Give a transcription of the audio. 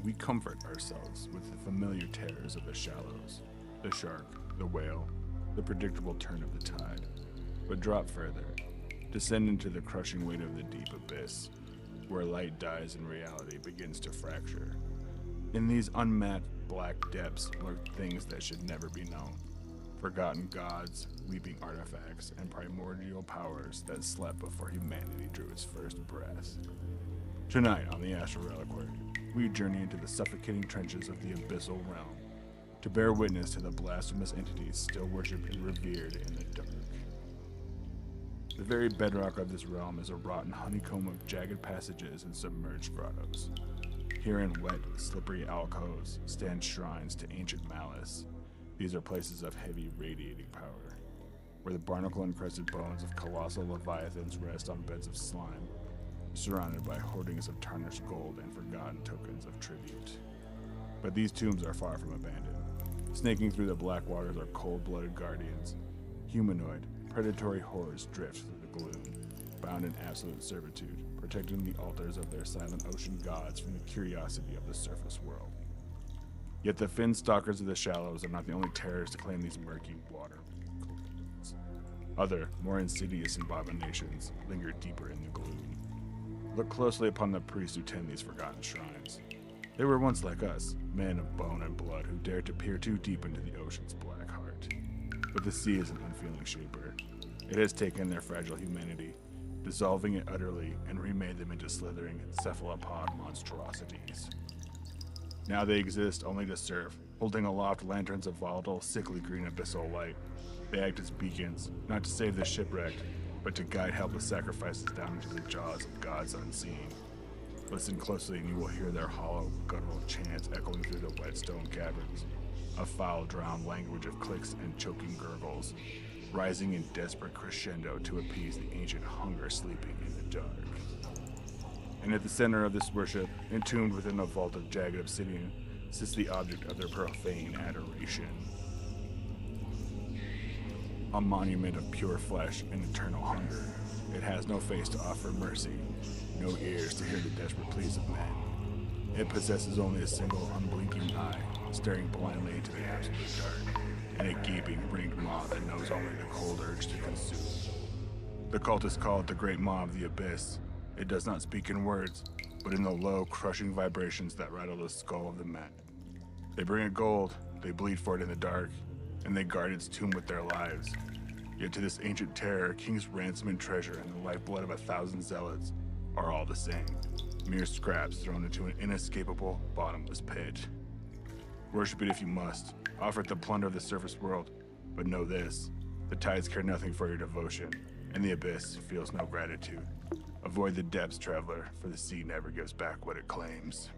we comfort ourselves with the familiar terrors of the shallows, the shark, the whale, the predictable turn of the tide, but drop further, descend into the crushing weight of the deep abyss, where light dies and reality begins to fracture. In these unmapped black depths lurk things that should never be known. Forgotten gods, weeping artifacts, and primordial powers that slept before humanity drew its first breath. Tonight on the Astral Reliquary, we journey into the suffocating trenches of the Abyssal Realm to bear witness to the blasphemous entities still worshipped and revered in the dark. The very bedrock of this realm is a rotten honeycomb of jagged passages and submerged grottos. Here in wet, slippery alcoves stand shrines to ancient malice. These are places of heavy radiating power, where the barnacle-encrusted bones of colossal leviathans rest on beds of slime, surrounded by hoardings of tarnished gold and forgotten tokens of tribute. But these tombs are far from abandoned. Snaking through the black waters are cold-blooded guardians. Humanoid, predatory horrors drift through the gloom, bound in absolute servitude, protecting the altars of their silent ocean gods from the curiosity of the surface world. Yet the fin stalkers of the shallows are not the only terrors to claim these murky water. Other, more insidious abominations linger deeper in the gloom. Look closely upon the priests who tend these forgotten shrines. They were once like us, men of bone and blood who dared to peer too deep into the ocean's black heart. But the sea is an unfeeling shaper. It has taken their fragile humanity, dissolving it utterly, and remade them into slithering cephalopod monstrosities. Now they exist only to serve, holding aloft lanterns of volatile, sickly green abyssal light. They act as beacons, not to save the shipwrecked, but to guide helpless sacrifices down into the jaws of gods unseen. Listen closely and you will hear their hollow, guttural chants echoing through the wet stone caverns, a foul, drowned language of clicks and choking gurgles, rising in desperate crescendo to appease the ancient hunger sleeping in the dark. And at the center of this worship, entombed within a vault of jagged obsidian, sits the object of their profane adoration. A monument of pure flesh and eternal hunger. It has no face to offer mercy, no ears to hear the desperate pleas of men. It possesses only a single unblinking eye, staring blindly into the absolute dark, and a gaping ringed maw that knows only the cold urge to consume. The cult is called the Great Maw of the Abyss. It does not speak in words, but in the low, crushing vibrations that rattle the skull of the mad. They bring it gold, they bleed for it in the dark, and they guard its tomb with their lives. Yet to this ancient terror, king's ransom and treasure and the lifeblood of 1,000 zealots are all the same, mere scraps thrown into an inescapable, bottomless pit. Worship it if you must, offer it the plunder of the surface world, but know this, the tides care nothing for your devotion, and the abyss feels no gratitude. Avoid the depths, traveler, for the sea never gives back what it claims.